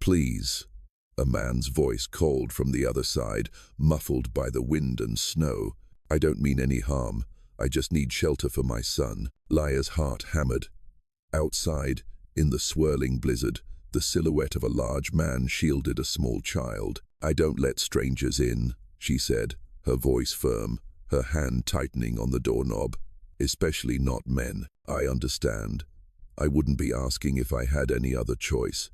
Please. A man's voice called from the other side, muffled by the wind and snow. I don't mean any harm. I just need shelter for my son. Laya's heart hammered. Outside, in the swirling blizzard, the silhouette of a large man shielded a small child. I don't let strangers in, she said, her voice firm, her hand tightening on the doorknob. Especially not men. I understand. I wouldn't be asking if I had any other choice.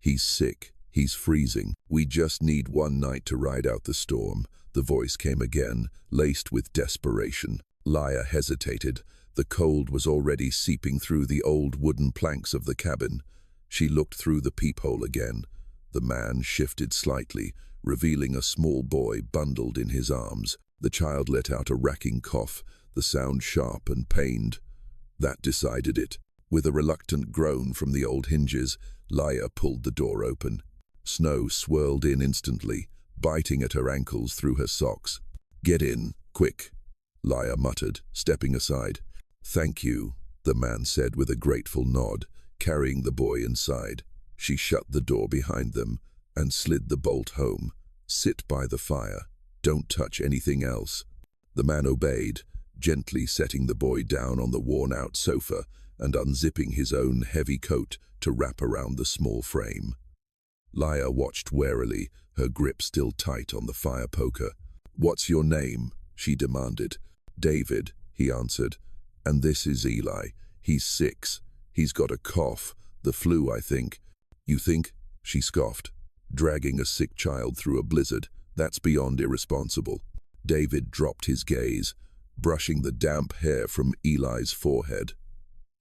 He's sick. He's freezing. We just need one night to ride out the storm. The voice came again, laced with desperation. Laya hesitated. The cold was already seeping through the old wooden planks of the cabin. She looked through the peephole again. The man shifted slightly, revealing a small boy bundled in his arms. The child let out a racking cough, the sound sharp and pained. That decided it. With a reluctant groan from the old hinges, Laya pulled the door open. Snow swirled in instantly, biting at her ankles through her socks. "Get in, quick," Laya muttered, stepping aside. "Thank you," the man said with a grateful nod, carrying the boy inside. She shut the door behind them and slid the bolt home. "Sit by the fire. Don't touch anything else." The man obeyed, gently setting the boy down on the worn-out sofa and unzipping his own heavy coat to wrap around the small frame. Laya watched warily, her grip still tight on the fire poker. "What's your name?" she demanded. "David," he answered. "And this is Eli. He's 6. He's got a cough. The flu, I think." "You think?" she scoffed. "Dragging a sick child through a blizzard, that's beyond irresponsible." David dropped his gaze, brushing the damp hair from Eli's forehead.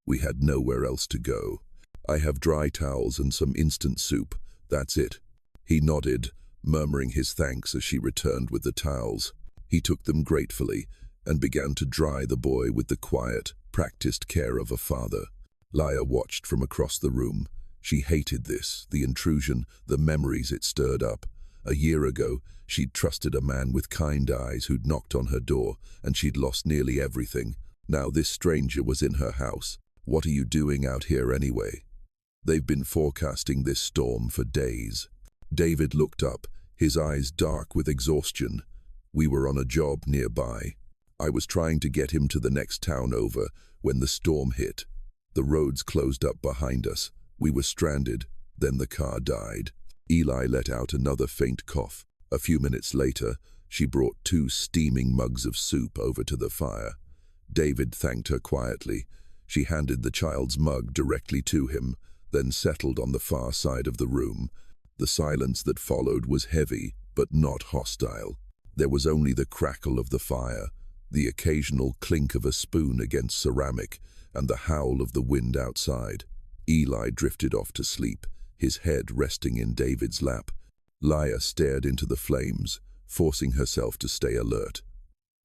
"We had nowhere else to go. I have dry towels and some instant soup. That's it." He nodded, murmuring his thanks as she returned with the towels. He took them gratefully and began to dry the boy with the quiet, practiced care of a father. Laya watched from across the room. She hated this, the intrusion, the memories it stirred up. A year ago, she'd trusted a man with kind eyes who'd knocked on her door, and she'd lost nearly everything. Now this stranger was in her house. "What are you doing out here anyway?" "They've been forecasting this storm for days." David looked up, his eyes dark with exhaustion. "We were on a job nearby. I was trying to get him to the next town over when the storm hit. The roads closed up behind us. We were stranded. Then the car died." Eli let out another faint cough. A few minutes later, she brought 2 steaming mugs of soup over to the fire. David thanked her quietly. She handed the child's mug directly to him, then settled on the far side of the room. The silence that followed was heavy, but not hostile. There was only the crackle of the fire, the occasional clink of a spoon against ceramic, and the howl of the wind outside. Eli drifted off to sleep, his head resting in David's lap. Laya stared into the flames, forcing herself to stay alert.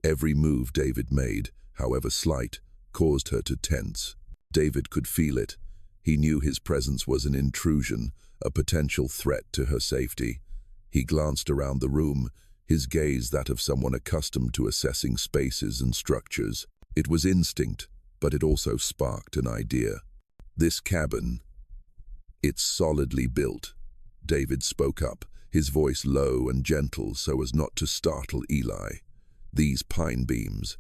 Every move David made, however slight, caused her to tense. David could feel it. He knew his presence was an intrusion, a potential threat to her safety. He glanced around the room, his gaze that of someone accustomed to assessing spaces and structures. It was instinct, but it also sparked an idea. "This cabin, it's solidly built." David spoke up, his voice low and gentle so as not to startle Eli. "These pine beams,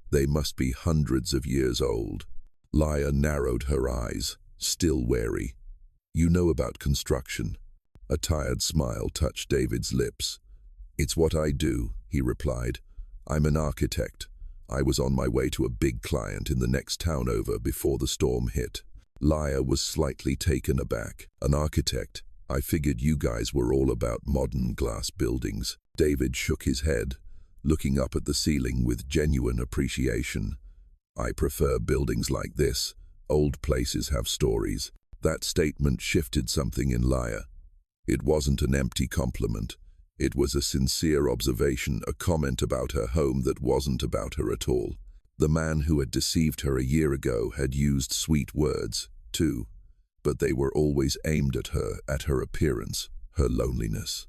they must be hundreds of years old." Laya narrowed her eyes, still wary. "You know about construction." A tired smile touched David's lips. "It's what I do," he replied. "I'm an architect. I was on my way to a big client in the next town over before the storm hit." Laya was slightly taken aback. "An architect? I figured you guys were all about modern glass buildings." David shook his head, looking up at the ceiling with genuine appreciation. "I prefer buildings like this. Old places have stories." That statement shifted something in Laya. It wasn't an empty compliment. It was a sincere observation, a comment about her home that wasn't about her at all. The man who had deceived her a year ago had used sweet words, too, but they were always aimed at her appearance, her loneliness.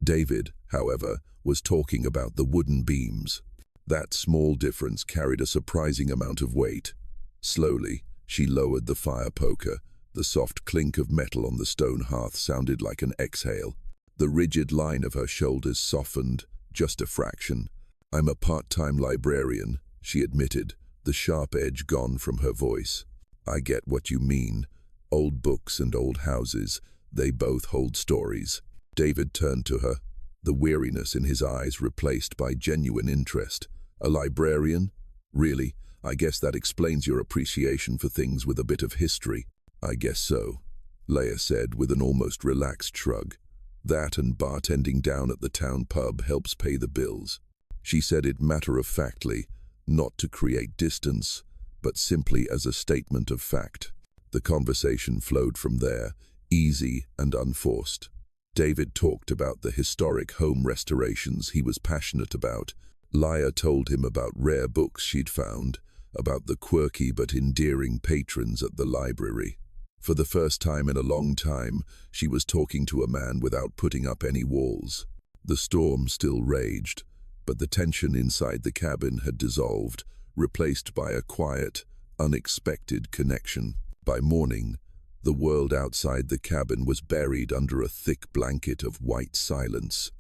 David, however, was talking about the wooden beams. That small difference carried a surprising amount of weight. Slowly, she lowered the fire poker, The soft clink of metal on the stone hearth sounded like an exhale. The rigid line of her shoulders softened, just a fraction. "I'm a part-time librarian," she admitted, the sharp edge gone from her voice. "I get what you mean. Old books and old houses, they both hold stories." David turned to her, the weariness in his eyes replaced by genuine interest. "A librarian? Really? I guess that explains your appreciation for things with a bit of history." "I guess so," Leia said with an almost relaxed shrug. "That and bartending down at the town pub helps pay the bills." She said it matter-of-factly, not to create distance, but simply as a statement of fact. The conversation flowed from there, easy and unforced. David talked about the historic home restorations he was passionate about. Leia told him about rare books she'd found, about the quirky but endearing patrons at the library. For the first time in a long time, she was talking to a man without putting up any walls. The storm still raged, but the tension inside the cabin had dissolved, replaced by a quiet, unexpected connection. By morning, the world outside the cabin was buried under a thick blanket of white silence.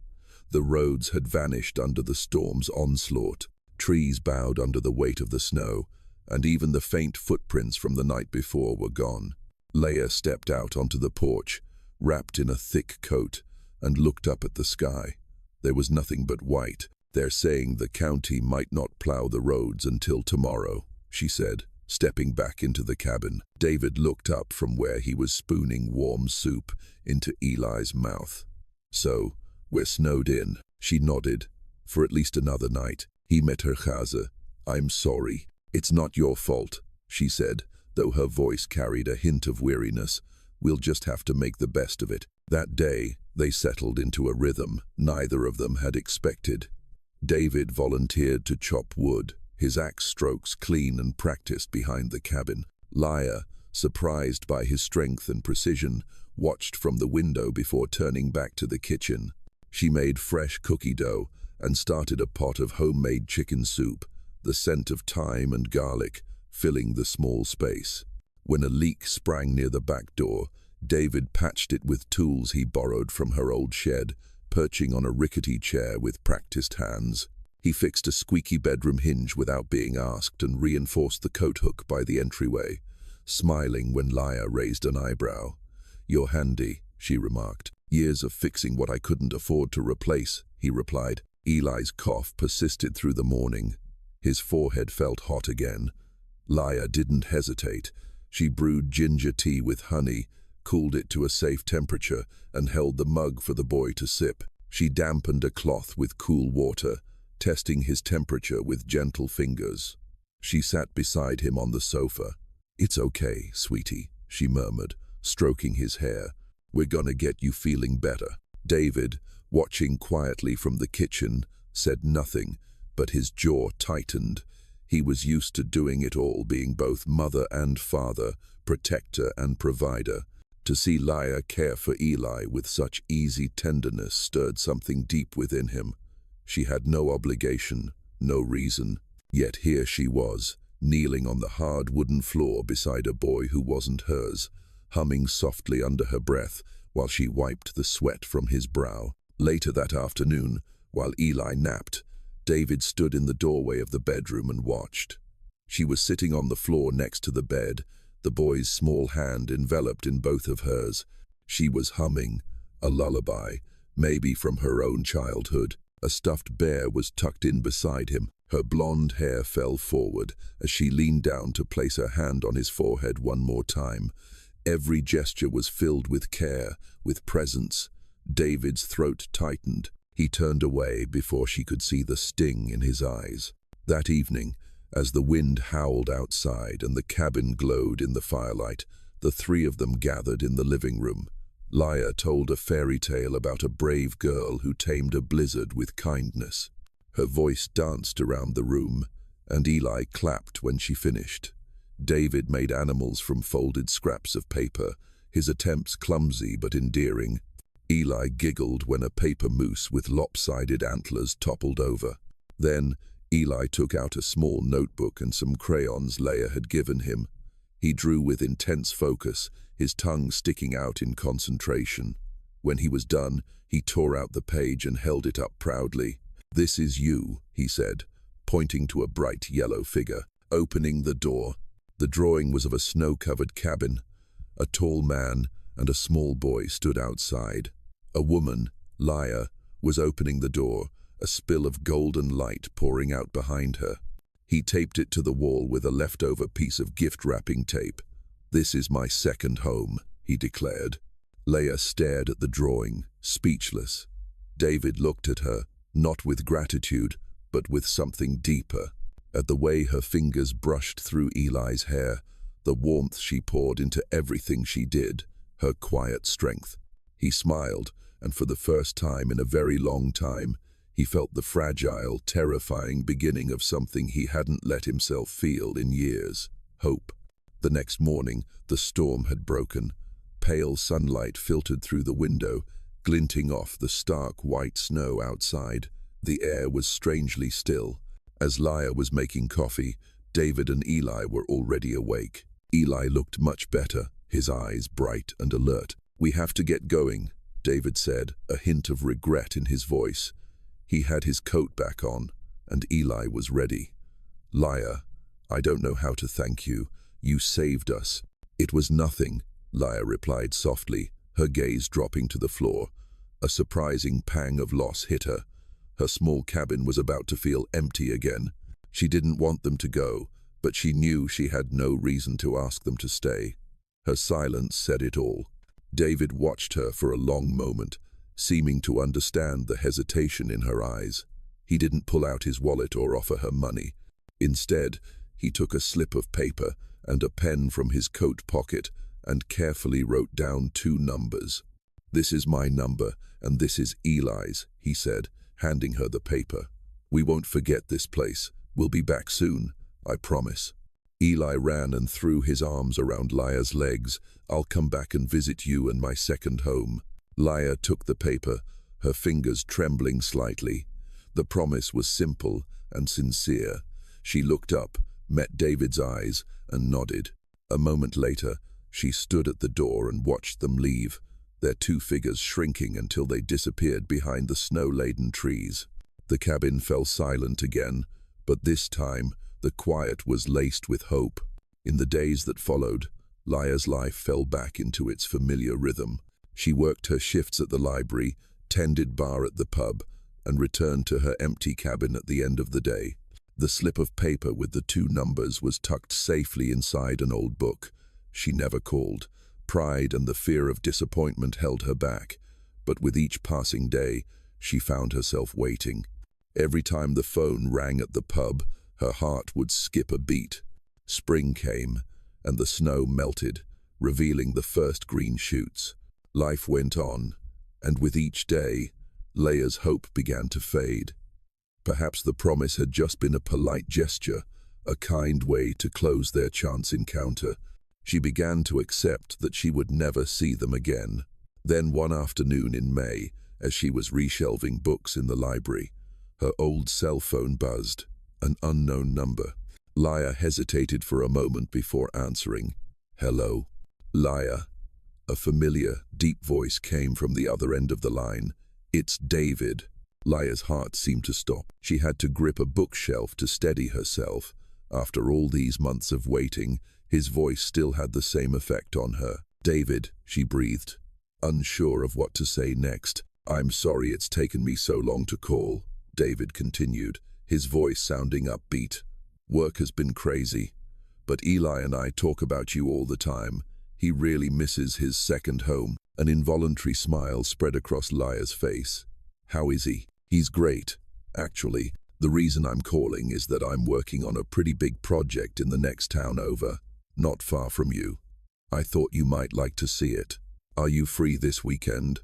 The roads had vanished under the storm's onslaught, trees bowed under the weight of the snow, and even the faint footprints from the night before were gone. Leia stepped out onto the porch, wrapped in a thick coat, and looked up at the sky. There was nothing but white. "They're saying the county might not plow the roads until tomorrow," she said, stepping back into the cabin. David looked up from where he was spooning warm soup into Eli's mouth. "So, we're snowed in." She nodded. "For at least another night." He met her chaza. "I'm sorry. It's not your fault," she said, though her voice carried a hint of weariness. "We'll just have to make the best of it." That day, they settled into a rhythm neither of them had expected. David volunteered to chop wood, his axe strokes clean and practiced behind the cabin. Leia, surprised by his strength and precision, watched from the window before turning back to the kitchen. She made fresh cookie dough and started a pot of homemade chicken soup, the scent of thyme and garlic filling the small space. When a leak sprang near the back door, David patched it with tools he borrowed from her old shed, perching on a rickety chair with practiced hands. He fixed a squeaky bedroom hinge without being asked and reinforced the coat hook by the entryway, smiling when Leia raised an eyebrow. "You're handy," she remarked. "Years of fixing what I couldn't afford to replace," he replied. Eli's cough persisted through the morning. His forehead felt hot again. Leia didn't hesitate. She brewed ginger tea with honey, cooled it to a safe temperature, and held the mug for the boy to sip. She dampened a cloth with cool water, testing his temperature with gentle fingers. She sat beside him on the sofa. "It's okay, sweetie," she murmured, stroking his hair. "We're gonna get you feeling better." David, watching quietly from the kitchen, said nothing, but his jaw tightened. He was used to doing it all, being both mother and father, protector and provider. To see Leia care for Eli with such easy tenderness stirred something deep within him. She had no obligation, no reason. Yet here she was, kneeling on the hard wooden floor beside a boy who wasn't hers, humming softly under her breath while she wiped the sweat from his brow. Later that afternoon, while Eli napped, David stood in the doorway of the bedroom and watched. She was sitting on the floor next to the bed, the boy's small hand enveloped in both of hers. She was humming, a lullaby, maybe from her own childhood. A stuffed bear was tucked in beside him. Her blonde hair fell forward as she leaned down to place her hand on his forehead one more time. Every gesture was filled with care, with presence. David's throat tightened. He turned away before she could see the sting in his eyes. That evening, as the wind howled outside and the cabin glowed in the firelight, the three of them gathered in the living room. Leia told a fairy tale about a brave girl who tamed a blizzard with kindness. Her voice danced around the room, and Eli clapped when she finished. David made animals from folded scraps of paper, his attempts clumsy but endearing. Eli giggled when a paper moose with lopsided antlers toppled over. Then Eli took out a small notebook and some crayons Leia had given him. He drew with intense focus, his tongue sticking out in concentration. When he was done, he tore out the page and held it up proudly. "This is you," he said, pointing to a bright yellow figure. Opening the door, the drawing was of a snow-covered cabin. A tall man and a small boy stood outside. A woman, Laia, was opening the door, a spill of golden light pouring out behind her. He taped it to the wall with a leftover piece of gift-wrapping tape. "This is my second home," he declared. Laia stared at the drawing, speechless. David looked at her, not with gratitude, but with something deeper. At the way her fingers brushed through Eli's hair, the warmth she poured into everything she did, her quiet strength. He smiled, and for the first time in a very long time, he felt the fragile, terrifying beginning of something he hadn't let himself feel in years: hope. The next morning, the storm had broken. Pale sunlight filtered through the window, glinting off the stark white snow outside. The air was strangely still. As Laia was making coffee, David and Eli were already awake. Eli looked much better, his eyes bright and alert. "We have to get going," David said, a hint of regret in his voice. He had his coat back on, and Eli was ready. "Laia, I don't know how to thank you. You saved us." "It was nothing," Laia replied softly, her gaze dropping to the floor. A surprising pang of loss hit her. Her small cabin was about to feel empty again. She didn't want them to go, but she knew she had no reason to ask them to stay. Her silence said it all. David watched her for a long moment, seeming to understand the hesitation in her eyes. He didn't pull out his wallet or offer her money. Instead, he took a slip of paper and a pen from his coat pocket and carefully wrote down 2 numbers. "This is my number, and this is Eli's," he said, handing her the paper. "We won't forget this place. We'll be back soon, I promise." Eli ran and threw his arms around Laia's legs. "I'll come back and visit you and my second home." Laia took the paper, her fingers trembling slightly. The promise was simple and sincere. She looked up, met David's eyes, and nodded. A moment later, she stood at the door and watched them leave, their 2 figures shrinking until they disappeared behind the snow-laden trees. The cabin fell silent again, but this time the quiet was laced with hope. In the days that followed, Laia's life fell back into its familiar rhythm. She worked her shifts at the library, tended bar at the pub, and returned to her empty cabin at the end of the day. The slip of paper with the 2 numbers was tucked safely inside an old book. She never called. Pride and the fear of disappointment held her back, but with each passing day, she found herself waiting. Every time the phone rang at the pub, her heart would skip a beat. Spring came, and the snow melted, revealing the first green shoots. Life went on, and with each day, Laia's hope began to fade. Perhaps the promise had just been a polite gesture, a kind way to close their chance encounter. She began to accept that she would never see them again. Then one afternoon in May, as she was reshelving books in the library, her old cell phone buzzed, an unknown number. Laia hesitated for a moment before answering. "Hello?" "Laia." A familiar, deep voice came from the other end of the line. "It's David." Laia's heart seemed to stop. She had to grip a bookshelf to steady herself. After all these months of waiting, his voice still had the same effect on her. "David," she breathed, unsure of what to say next. "I'm sorry it's taken me so long to call," David continued, his voice sounding upbeat. "Work has been crazy, but Eli and I talk about you all the time. He really misses his second home." An involuntary smile spread across Laia's face. "How is he?" "He's great. Actually, the reason I'm calling is that I'm working on a pretty big project in the next town over, not far from you. I thought you might like to see it. Are you free this weekend?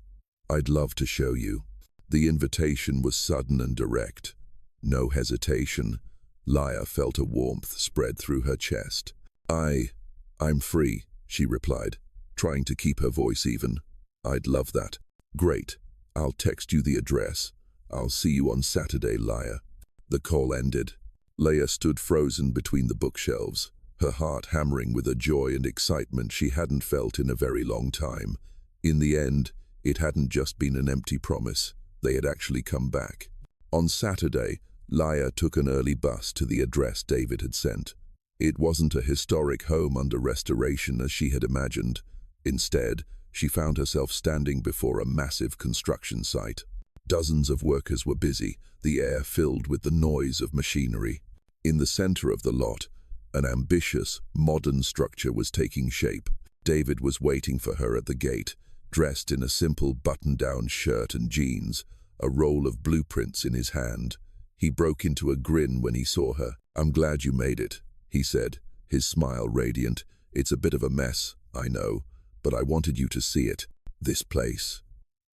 I'd love to show you." The invitation was sudden and direct. No hesitation. Laia felt a warmth spread through her chest. I'm free," she replied, trying to keep her voice even. "I'd love that." "Great. I'll text you the address. I'll see you on Saturday, Laia." The call ended. Laia stood frozen between the bookshelves. her heart hammering with a joy and excitement she hadn't felt in a very long time. In the end, it hadn't just been an empty promise. They had actually come back. On Saturday, Laya took an early bus to the address David had sent. It wasn't a historic home under restoration as she had imagined. Instead, she found herself standing before a massive construction site. Dozens of workers were busy, the air filled with the noise of machinery. In the center of the lot, an ambitious, modern structure was taking shape. David was waiting for her at the gate, dressed in a simple button-down shirt and jeans, a roll of blueprints in his hand. He broke into a grin when he saw her. "I'm glad you made it," he said, his smile radiant. "It's a bit of a mess, I know, but I wanted you to see it. This place.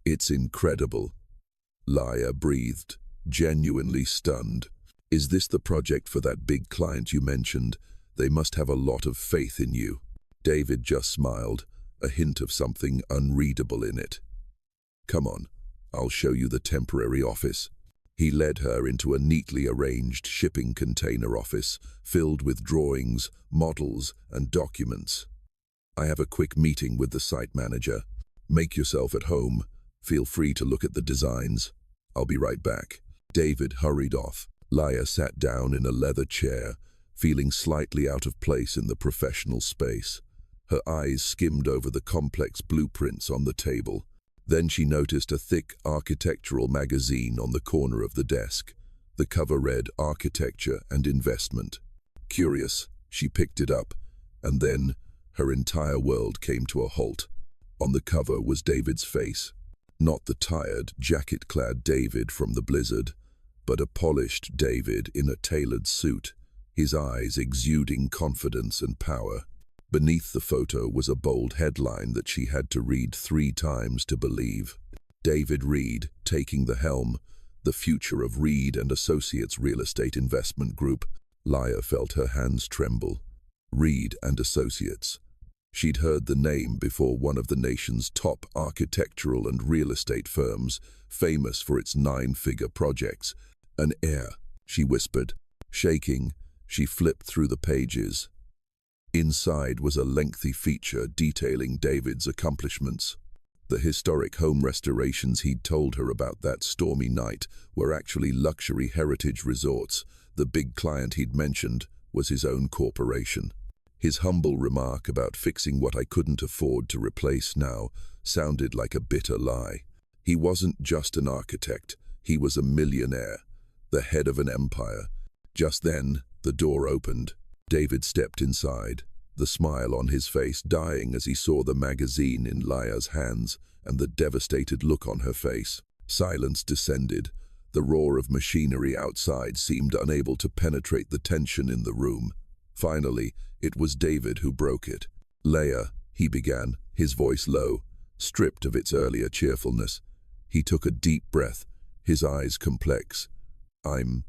It's incredible." Laya breathed, genuinely stunned. "Is this the project for that big client you mentioned? They must have a lot of faith in you." David just smiled, a hint of something unreadable in it. "Come on, I'll show you the temporary office." He led her into a neatly arranged shipping container office, filled with drawings, models, and documents. "I have a quick meeting with the site manager. Make yourself at home. Feel free to look at the designs. I'll be right back." David hurried off. Laya sat down in a leather chair, feeling slightly out of place in the professional space. Her eyes skimmed over the complex blueprints on the table. Then she noticed a thick architectural magazine on the corner of the desk. The cover read Architecture and Investment. Curious, she picked it up, and then her entire world came to a halt. On the cover was David's face. Not the tired, jacket-clad David from the blizzard, but a polished David in a tailored suit, his eyes exuding confidence and power. Beneath the photo was a bold headline that she had to read 3 times to believe. David Reed, taking the helm, the future of Reed and Associates Real Estate Investment Group. Laya felt her hands tremble. Reed and Associates. She'd heard the name before, one of the nation's top architectural and real estate firms, famous for its 9-figure projects. "An heir," she whispered. Shaking, she flipped through the pages. Inside was a lengthy feature detailing David's accomplishments. The historic home restorations he'd told her about that stormy night were actually luxury heritage resorts. The big client he'd mentioned was his own corporation. His humble remark about fixing what I couldn't afford to replace now sounded like a bitter lie. He wasn't just an architect, he was a millionaire, the head of an empire. Just then, the door opened. David stepped inside, the smile on his face dying as he saw the magazine in Laya's hands and the devastated look on her face. Silence descended. The roar of machinery outside seemed unable to penetrate the tension in the room. Finally, it was David who broke it. "Laya," he began, his voice low, stripped of its earlier cheerfulness. He took a deep breath, his eyes complex. "I'm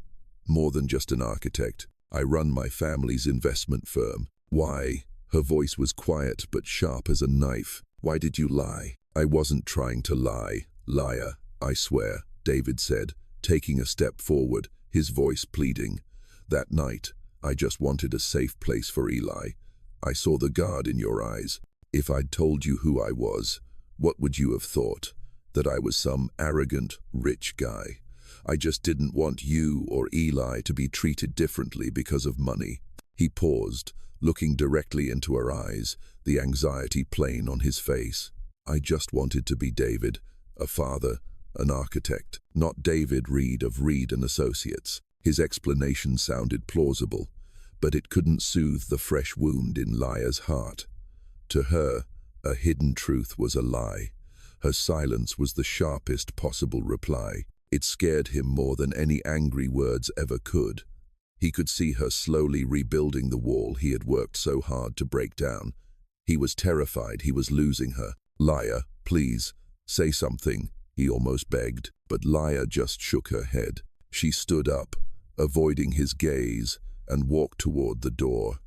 more than just an architect. I run my family's investment firm." "Why?" Her voice was quiet but sharp as a knife. "Why did you lie?" "I wasn't trying to lie, Laya, I swear," David said, taking a step forward, his voice pleading. "That night, I just wanted a safe place for Eli. I saw the guard in your eyes. If I'd told you who I was, what would you have thought? That I was some arrogant, rich guy. I just didn't want you or Eli to be treated differently because of money." He paused, looking directly into her eyes, the anxiety plain on his face. "I just wanted to be David, a father, an architect, not David Reed of Reed and Associates." His explanation sounded plausible, but it couldn't soothe the fresh wound in Laya's heart. To her, a hidden truth was a lie. Her silence was the sharpest possible reply. It scared him more than any angry words ever could. He could see her slowly rebuilding the wall he had worked so hard to break down. He was terrified he was losing her. "Laya, please, say something," he almost begged, but Laya just shook her head. She stood up, avoiding his gaze, and walked toward the door.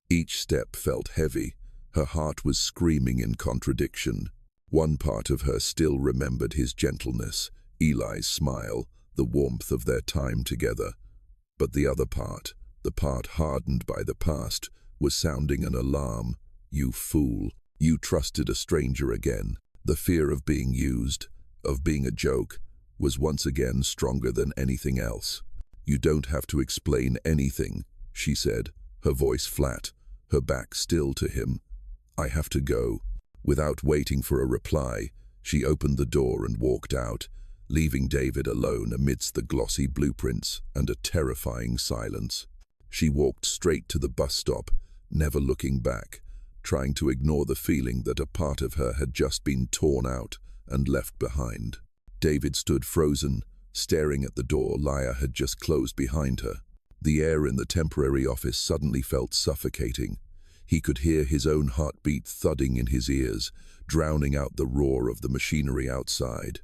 Each step felt heavy. Her heart was screaming in contradiction. One part of her still remembered his gentleness, Eli's smile, the warmth of their time together. But the other part, the part hardened by the past, was sounding an alarm. You fool. You trusted a stranger again. The fear of being used, of being a joke, was once again stronger than anything else. You don't have to explain anything, she said, her voice flat, her back still to him. I have to go. Without waiting for a reply, she opened the door and walked out, leaving David alone amidst the glossy blueprints and a terrifying silence. She walked straight to the bus stop, never looking back, trying to ignore the feeling that a part of her had just been torn out and left behind. David stood frozen, staring at the door Laya had just closed behind her. The air in the temporary office suddenly felt suffocating. He could hear his own heartbeat thudding in his ears, drowning out the roar of the machinery outside.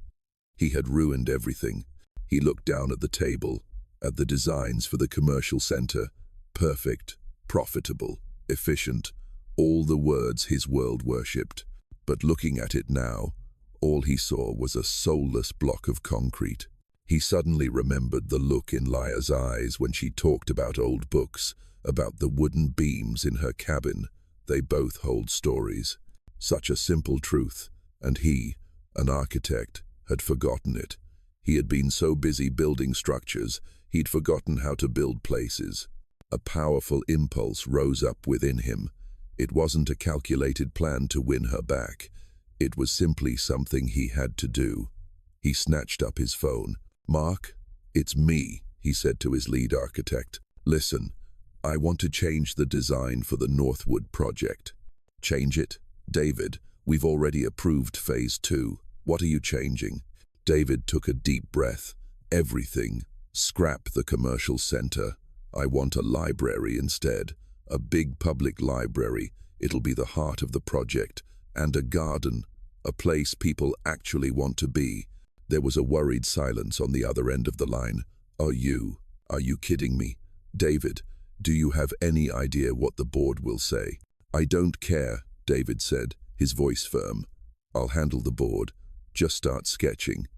He had ruined everything. He looked down at the table, at the designs for the commercial center. Perfect, profitable, efficient, all the words his world worshipped. But looking at it now, all he saw was a soulless block of concrete. He suddenly remembered the look in Laya's eyes when she talked about old books, about the wooden beams in her cabin. They both hold stories. Such a simple truth, and he, an architect, had forgotten it. He had been so busy building structures, he'd forgotten how to build places. A powerful impulse rose up within him. It wasn't a calculated plan to win her back. It was simply something he had to do. He snatched up his phone. "Mark, it's me," he said to his lead architect. "Listen, I want to change the design for the Northwood project." "Change it?" "David, we've already approved phase 2. What are you changing?" David took a deep breath. "Everything. Scrap the commercial center. I want a library instead. A big public library. It'll be the heart of the project. And a garden. A place people actually want to be." There was a worried silence on the other end of the line. Are you kidding me? "David, do you have any idea what the board will say?" "I don't care," David said, his voice firm. "I'll handle the board. Just start sketching."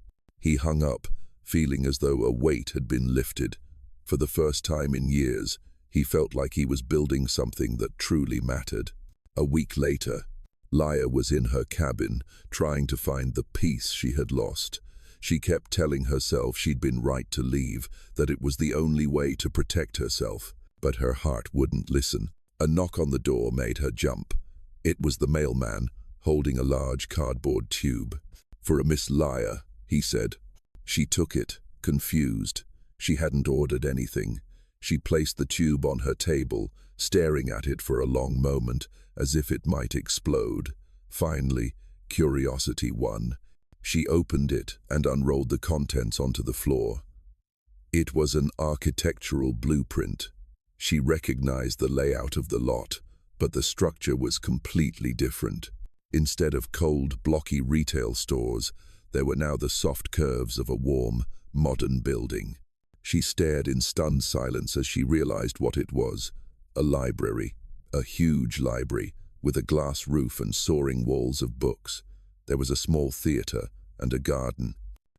He hung up, feeling as though a weight had been lifted. For the first time in years, he felt like he was building something that truly mattered. A week later, Laya was in her cabin, trying to find the peace she had lost. She kept telling herself she'd been right to leave, that it was the only way to protect herself. But her heart wouldn't listen. A knock on the door made her jump. It was the mailman, holding a large cardboard tube. "For a Miss Laya," he said. She took it, confused. She hadn't ordered anything. She placed the tube on her table, staring at it for a long moment, as if it might explode. Finally, curiosity won. She opened it and unrolled the contents onto the floor. It was an architectural blueprint. She recognized the layout of the lot, but the structure was completely different. Instead of cold, blocky retail stores, there were now the soft curves of a warm, modern building. She stared in stunned silence as she realized what it was. A library. A huge library, with a glass roof and soaring walls of books. There was a small theater and a garden.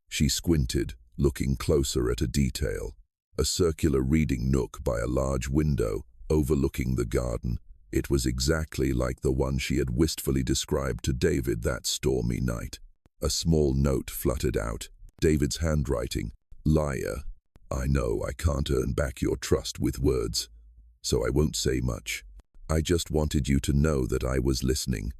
She squinted, looking closer at a detail. A circular reading nook by a large window overlooking the garden. It was exactly like the one she had wistfully described to David that stormy night. A small note fluttered out. David's handwriting. "Laya, I know I can't earn back your trust with words, so I won't say much. I just wanted you to know that I was listening.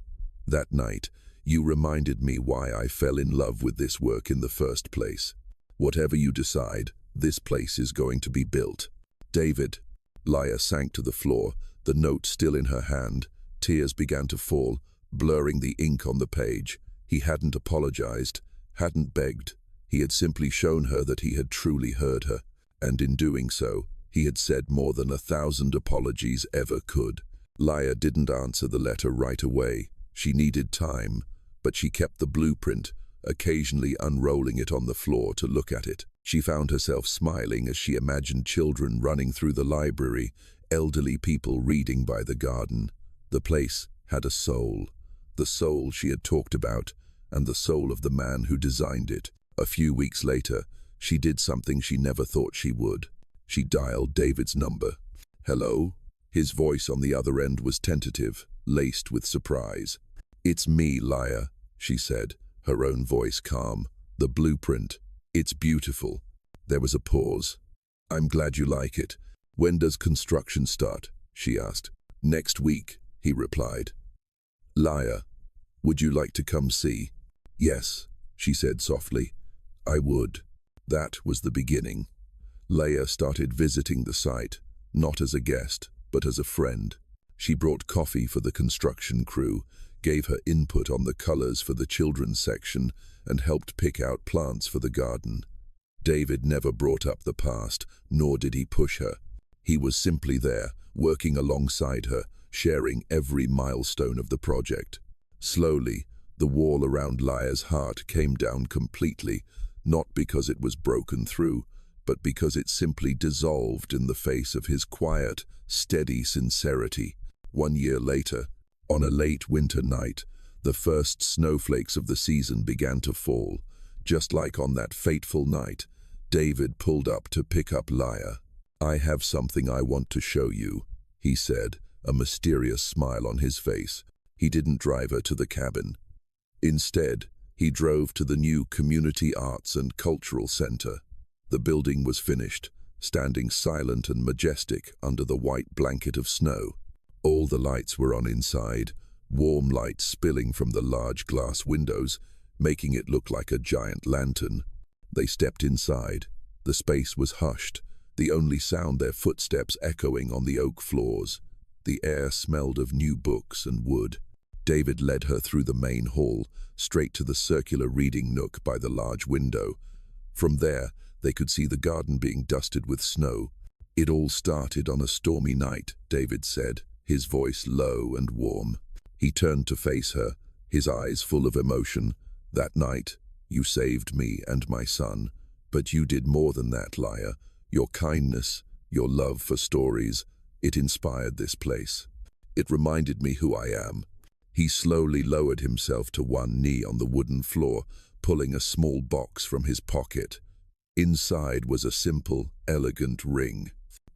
That night, you reminded me why I fell in love with this work in the first place. Whatever you decide, this place is going to be built." "David." Laya sank to the floor, the note still in her hand. Tears began to fall, blurring the ink on the page. He hadn't apologized, hadn't begged. He had simply shown her that he had truly heard her, and in doing so, he had said more than 1,000 apologies ever could. Laya didn't answer the letter right away. She needed time, but she kept the blueprint, occasionally unrolling it on the floor to look at it. She found herself smiling as she imagined children running through the library, elderly people reading by the garden. The place had a soul. The soul she had talked about, and the soul of the man who designed it. A few weeks later, she did something she never thought she would. She dialed David's number. "Hello?" His voice on the other end was tentative, laced with surprise. "It's me, Laya," she said, her own voice calm. "The blueprint. It's beautiful." There was a pause. "I'm glad you like it. When does construction start?" she asked. "Next week," he replied. "Laya, would you like to come see?" "Yes," she said softly. "I would." That was the beginning. Laya started visiting the site, not as a guest, but as a friend. She brought coffee for the construction crew, gave her input on the colors for the children's section, and helped pick out plants for the garden. David never brought up the past, nor did he push her. He was simply there, working alongside her, sharing every milestone of the project. Slowly, the wall around Laya's heart came down completely, not because it was broken through, but because it simply dissolved in the face of his quiet, steady sincerity. 1 year later, on a late winter night, the first snowflakes of the season began to fall. Just like on that fateful night, David pulled up to pick up Laya. "I have something I want to show you," he said, a mysterious smile on his face. He didn't drive her to the cabin. Instead, he drove to the new Community Arts and Cultural Center. The building was finished, standing silent and majestic under the white blanket of snow. All the lights were on inside, warm light spilling from the large glass windows, making it look like a giant lantern. They stepped inside. The space was hushed, the only sound their footsteps echoing on the oak floors. The air smelled of new books and wood. David led her through the main hall, straight to the circular reading nook by the large window. From there, they could see the garden being dusted with snow. "It all started on a stormy night," David said, his voice low and warm. He turned to face her, his eyes full of emotion. "That night, you saved me and my son. But you did more than that, Laya. Your kindness, your love for stories, it inspired this place. It reminded me who I am." He slowly lowered himself to one knee on the wooden floor, pulling a small box from his pocket. Inside was a simple, elegant ring.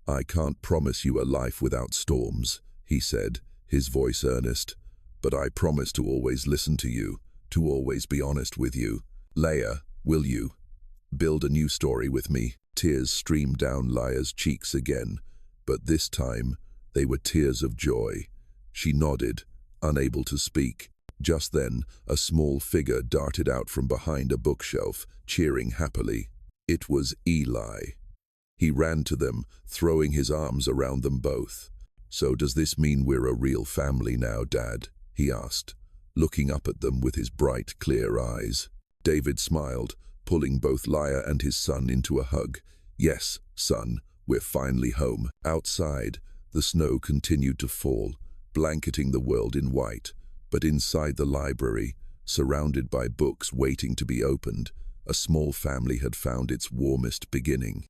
"I can't promise you a life without storms," he said, his voice earnest. "But I promise to always listen to you, to always be honest with you. Laya, will you build a new story with me?" Tears streamed down Laya's cheeks again, but this time they were tears of joy. She nodded, unable to speak. Just then, a small figure darted out from behind a bookshelf, cheering happily. It was Eli. He ran to them, throwing his arms around them both. "So does this mean we're a real family now, Dad?" he asked, looking up at them with his bright, clear eyes. David smiled, pulling both Laya and his son into a hug. "Yes, son, we're finally home." Outside, the snow continued to fall, blanketing the world in white. But inside the library, surrounded by books waiting to be opened, a small family had found its warmest beginning.